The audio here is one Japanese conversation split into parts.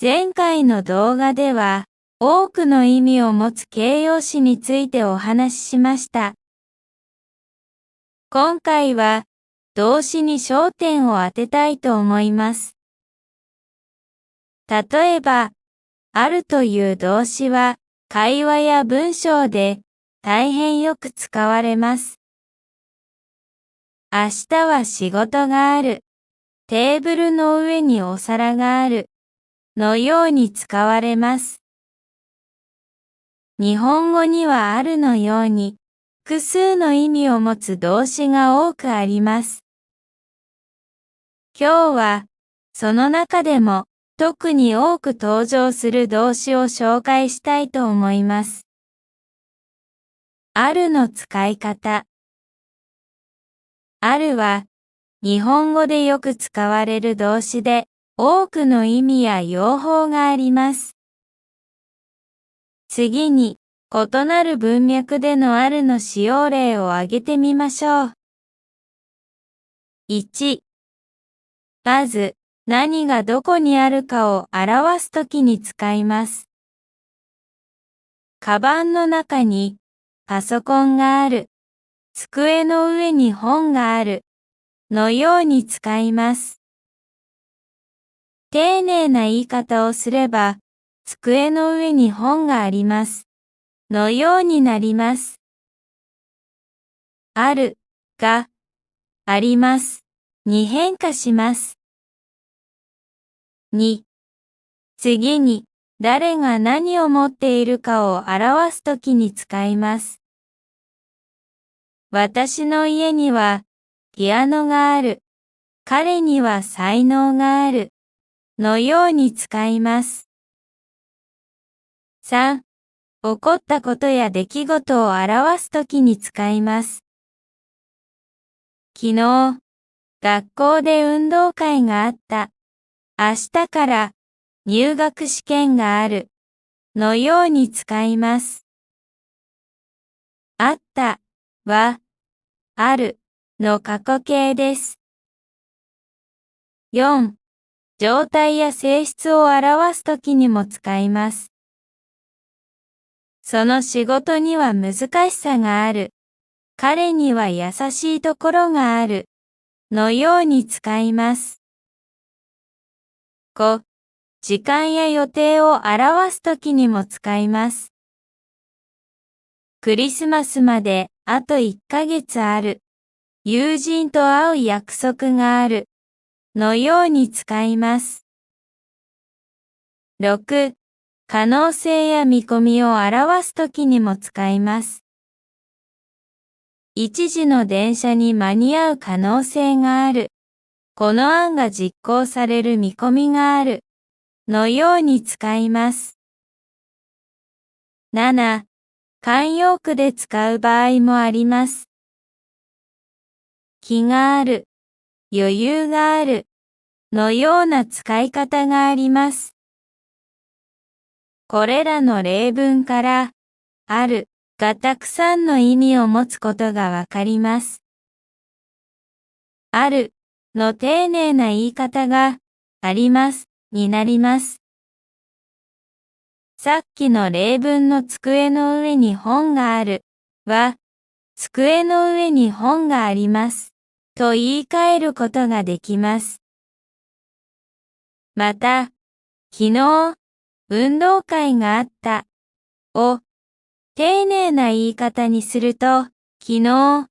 前回の動画では、多くの意味を持つ形容詞についてお話ししました。今回は、動詞に焦点を当てたいと思います。例えば、あるという動詞は、会話や文章で大変よく使われます。明日は仕事がある。テーブルの上にお皿がある。のように使われます。日本語にはあるのように、複数の意味を持つ動詞が多くあります。今日は、その中でも、特に多く登場する動詞を紹介したいと思います。あるの使い方。あるは、日本語でよく使われる動詞で、多くの意味や用法があります。次に、異なる文脈でのあるの使用例を挙げてみましょう。1、まず、何がどこにあるかを表すときに使います。カバンの中にパソコンがある。机の上に本がある。のように使います。丁寧な言い方をすれば、机の上に本があります。のようになります。ある、が、あります。に変化します。2、次に、誰が何を持っているかを表すときに使います。私の家には、ピアノがある。彼には才能がある。のように使います。3、起こったことや出来事を表すときに使います。昨日、学校で運動会があった。明日から、入学試験がある。のように使います。あった、は、ある、の過去形です。4、状態や性質を表すときにも使います。その仕事には難しさがある。彼には優しいところがある。のように使います。5、時間や予定を表すときにも使います。クリスマスまであと1ヶ月ある。友人と会う約束がある。のように使います。6、可能性や見込みを表すときにも使います。1時の電車に間に合う可能性がある。この案が実行される見込みがある。のように使います。7、慣用句で使う場合もあります。気がある、余裕がある、のような使い方があります。これらの例文から、あるがたくさんの意味を持つことがわかります。あるの丁寧な言い方が、ありますになります。さっきの例文の机の上に本があるは、机の上に本がありますと言い換えることができます。また、昨日、運動会があったを丁寧な言い方にすると、昨日、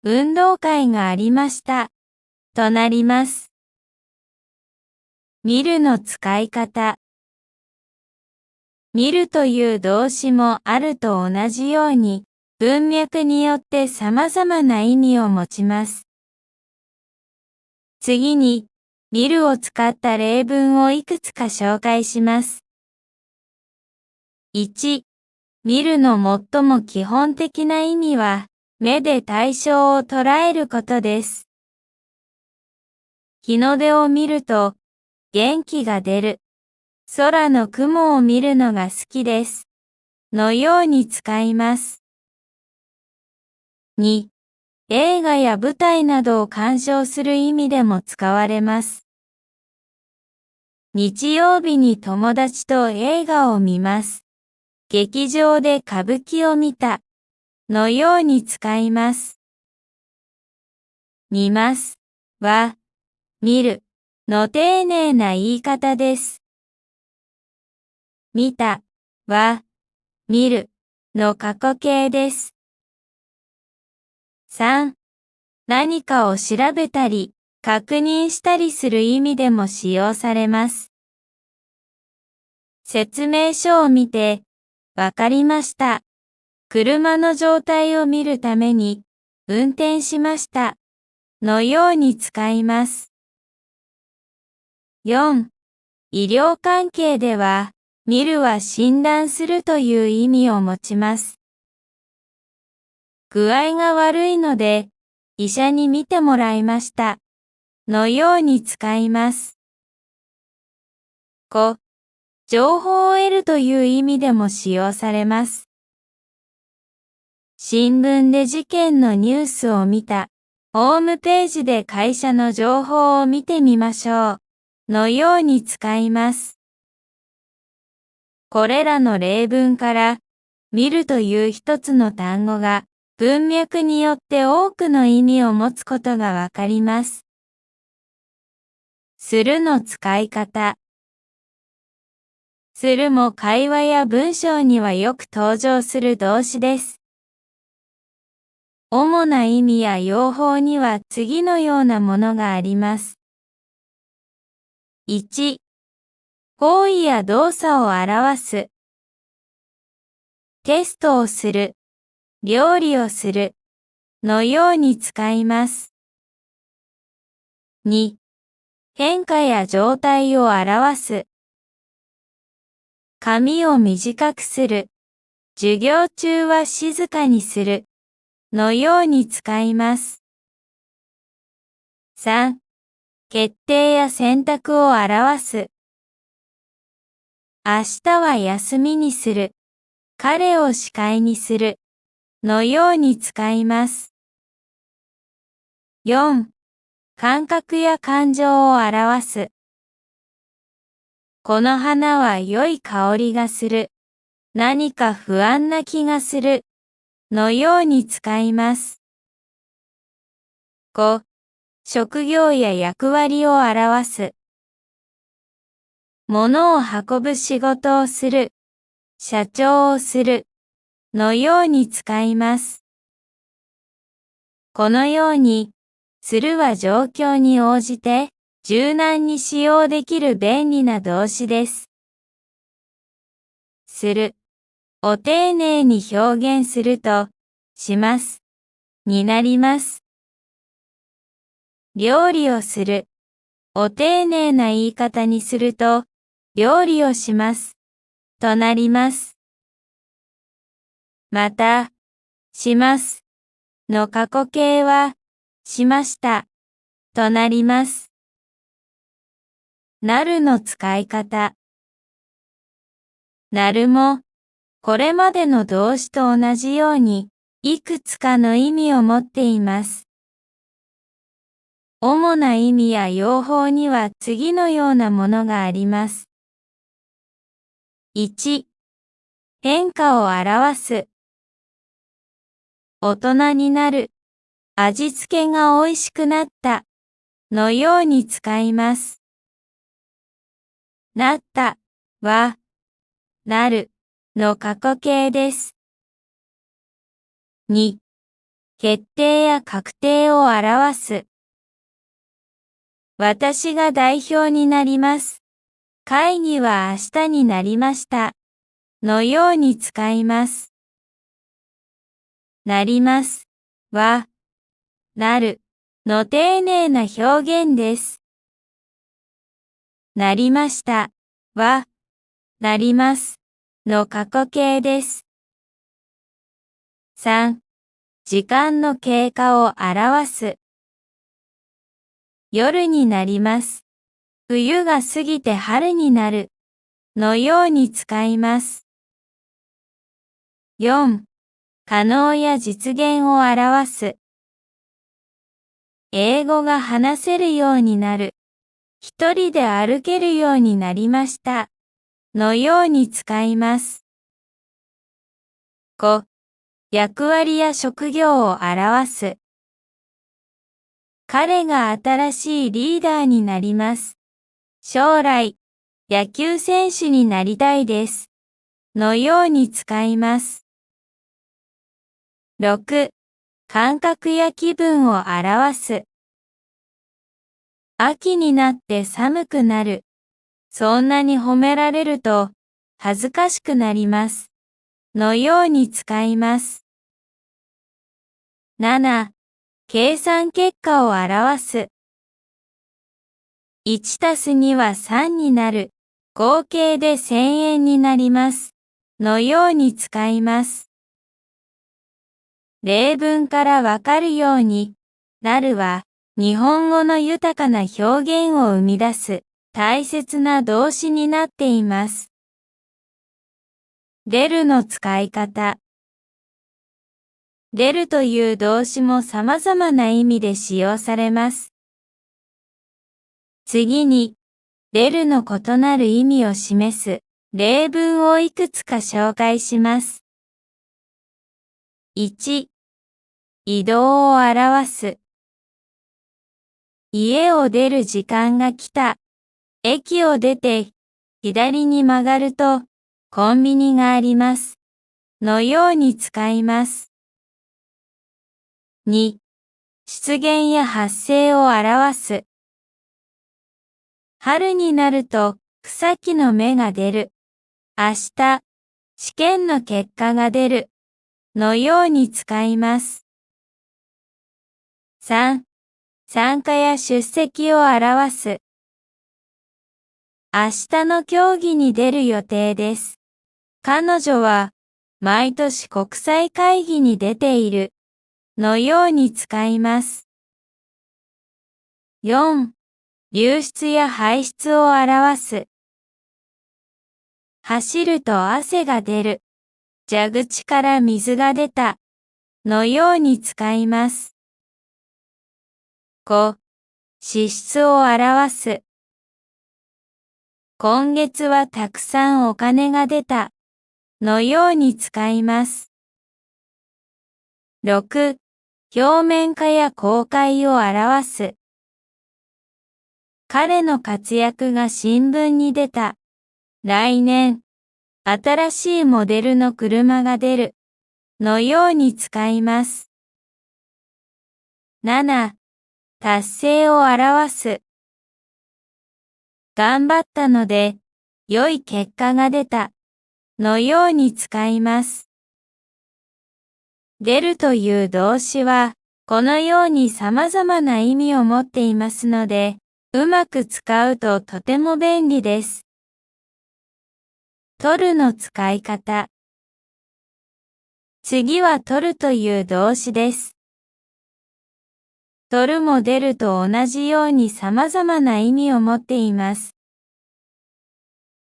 運動会がありましたとなります。見るの使い方。見るという動詞もあると同じように、文脈によって様々な意味を持ちます。次に、見るを使った例文をいくつか紹介します。1、見るの最も基本的な意味は、目で対象を捉えることです。日の出を見ると、元気が出る。空の雲を見るのが好きです。のように使います。2、映画や舞台などを鑑賞する意味でも使われます。日曜日に友達と映画を見ます。劇場で歌舞伎を見た。のように使います。見ますは、見るの丁寧な言い方です。見たは、見るの過去形です。3. 何かを調べたり、確認したりする意味でも使用されます。説明書を見て、わかりました。車の状態を見るために、運転しました。のように使います。4. 医療関係では、見るは診断するという意味を持ちます。具合が悪いので、医者に診てもらいました。のように使います。5. 情報を得るという意味でも使用されます。新聞で事件のニュースを見た。ホームページで会社の情報を見てみましょう。のように使います。これらの例文から、見るという一つの単語が、文脈によって多くの意味を持つことがわかります。するの使い方。するも会話や文章にはよく登場する動詞です。主な意味や用法には次のようなものがあります。1. 行為や動作を表す。テストをする、料理をする、のように使います。2. 変化や状態を表す。髪を短くする、授業中は静かにする、のように使います。3. 決定や選択を表す。明日は休みにする。彼を司会にする。のように使います。4. 感覚や感情を表す。この花は良い香りがする。何か不安な気がする。のように使います。5. 職業や役割を表す。物を運ぶ仕事をする。社長をする。のように使います。このように、するは状況に応じて、柔軟に使用できる便利な動詞です。する。を丁寧に表現すると、します。になります。料理をする。を丁寧な言い方にすると、料理をします。となります。また、します。の過去形は、しました。となります。なるの使い方。なるも、これまでの動詞と同じように、いくつかの意味を持っています。主な意味や用法には次のようなものがあります。1. 変化を表す。大人になる。味付けが美味しくなった。のように使います。なったは、なるの過去形です。2. 決定や確定を表す。私が代表になります。会議は明日になりました。のように使います。なりますは、なるの丁寧な表現です。なりましたは、なりますの過去形です。3. 時間の経過を表す。夜になります。冬が過ぎて春になる。のように使います。4. 可能や実現を表す。英語が話せるようになる。一人で歩けるようになりました。のように使います。5、役割や職業を表す。彼が新しいリーダーになります。将来、野球選手になりたいです。のように使います。6、感覚や気分を表す。秋になって寒くなる。そんなに褒められると恥ずかしくなります。のように使います。7、計算結果を表す。1たす2は3になる。合計で1000円になります。のように使います。例文からわかるように、なるは日本語の豊かな表現を生み出す大切な動詞になっています。出るの使い方。出るという動詞も様々な意味で使用されます。次に、出るの異なる意味を示す例文をいくつか紹介します。1、移動を表す。家を出る時間が来た。駅を出て左に曲がるとコンビニがあります。のように使います。2、出現や発生を表す。春になると草木の芽が出る。明日、試験の結果が出る。のように使います。3、参加や出席を表す。明日の競技に出る予定です。彼女は毎年国際会議に出ている。のように使います。4、流出や排出を表す。走ると汗が出る。蛇口から水が出た。のように使います。5、支出を表す。今月はたくさんお金が出た。のように使います。6、表面化や公開を表す。彼の活躍が新聞に出た。来年、新しいモデルの車が出る。のように使います。7、達成を表す。頑張ったので、良い結果が出た。のように使います。出るという動詞は、このように様々な意味を持っていますので、うまく使うととても便利です。取るの使い方。次は取るという動詞です。取るも出ると同じように様々な意味を持っています。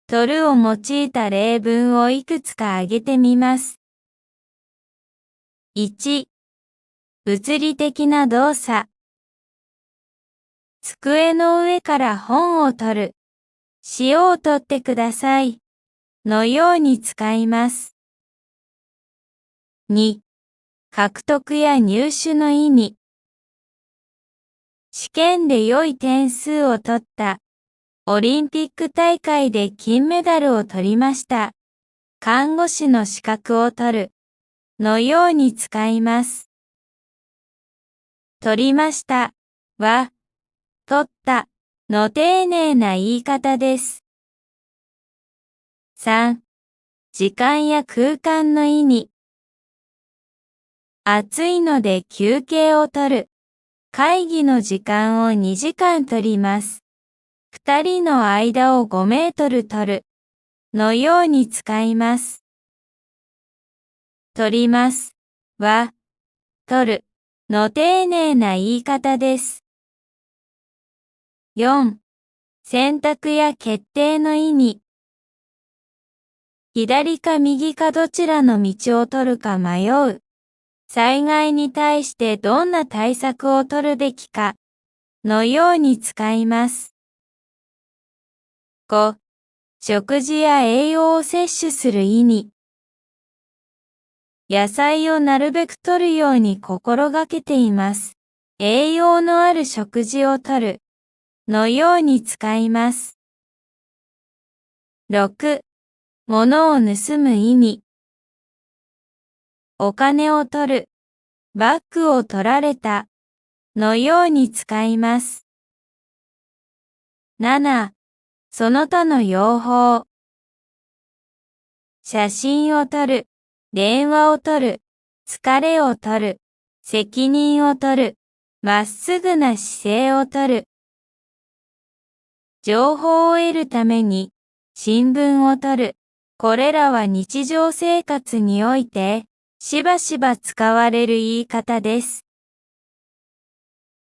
取るを用いた例文をいくつか挙げてみます。1、物理的な動作。机の上から本を取る。塩を取ってください。のように使います。2、獲得や入手の意味。試験で良い点数を取った。オリンピック大会で金メダルを取りました。看護師の資格を取る。のように使います。取りました。は、取った。の丁寧な言い方です。3、時間や空間の意味。暑いので休憩を取る。会議の時間を2時間取ります。2人の間を5メートル取る。のように使います。取ります。は、取る。の丁寧な言い方です。4、選択や決定の意味。左か右かどちらの道を取るか迷う。災害に対してどんな対策を取るべきか。のように使います。5、食事や栄養を摂取する意味。野菜をなるべく摂るように心がけています。栄養のある食事を摂るのように使います。6、物を盗む意味。お金を取る、バッグを取られたのように使います。7、その他の用法。写真を撮る、電話を取る、疲れを取る、責任を取る、まっすぐな姿勢を取る。情報を得るために、新聞を取る。これらは日常生活において、しばしば使われる言い方です。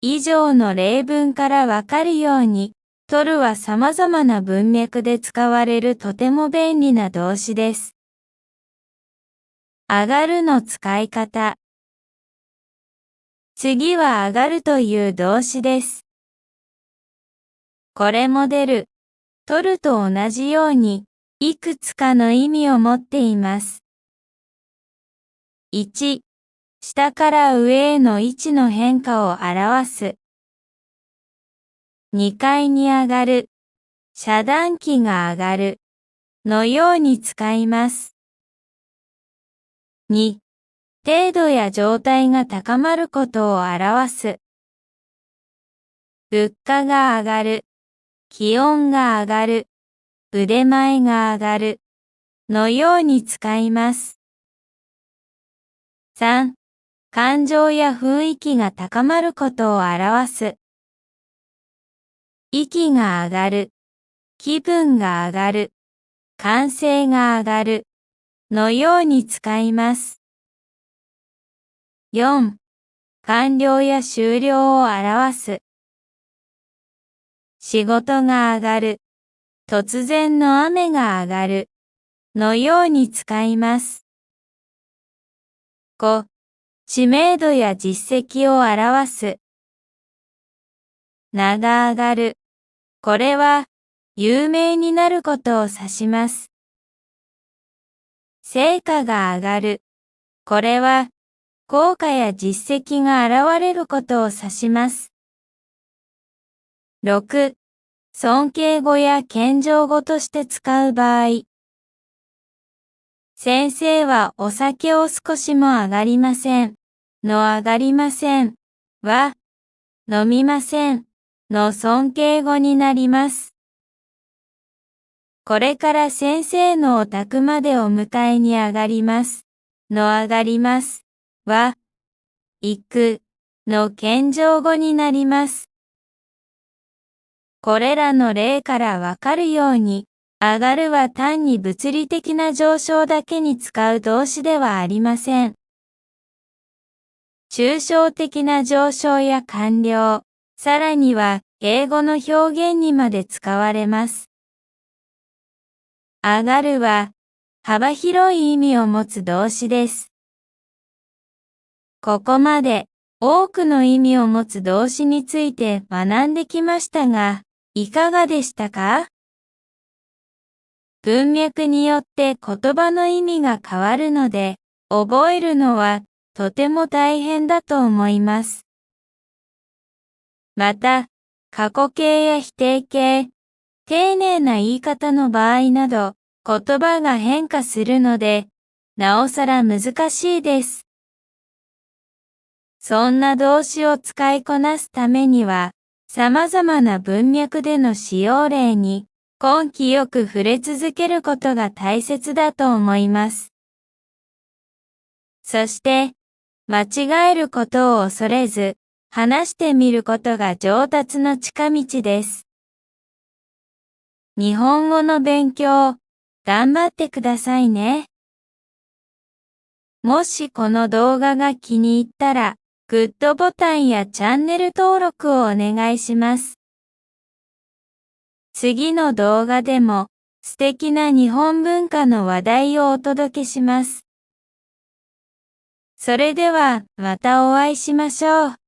以上の例文からわかるように、取るは様々な文脈で使われるとても便利な動詞です。上がるの使い方。次は上がるという動詞です。これも出る、取ると同じように、いくつかの意味を持っています。1、下から上への位置の変化を表す。2階に上がる、遮断機が上がる、のように使います。2、程度や状態が高まることを表す。物価が上がる、気温が上がる、腕前が上がる、のように使います。3、感情や雰囲気が高まることを表す。息が上がる、気分が上がる、歓声が上がる、のように使います。4、完了や終了を表す。仕事が上がる、突然の雨が上がる、のように使います。5、知名度や実績を表す。名が上がる。これは、有名になることを指します。成果が上がる。これは、効果や実績が現れることを指します。6、尊敬語や謙譲語として使う場合。先生はお酒を少しも上がりません。の上がりませんは、飲みませんの尊敬語になります。これから先生のお宅までお迎えに上がります。の上がりますは、行くの謙譲語になります。これらの例からわかるように、上がるは単に物理的な上昇だけに使う動詞ではありません。抽象的な上昇や完了、さらには英語の表現にまで使われます。上がるは幅広い意味を持つ動詞です。ここまで多くの意味を持つ動詞について学んできましたが、いかがでしたか？文脈によって言葉の意味が変わるので、覚えるのはとても大変だと思います。また、過去形や否定形、丁寧な言い方の場合など、言葉が変化するので、なおさら難しいです。そんな動詞を使いこなすためには、様々な文脈での使用例に根気よく触れ続けることが大切だと思います。そして、間違えることを恐れず、話してみることが上達の近道です。日本語の勉強、頑張ってくださいね。もしこの動画が気に入ったら、グッドボタンやチャンネル登録をお願いします。次の動画でも素敵な日本文化の話題をお届けします。それではまたお会いしましょう。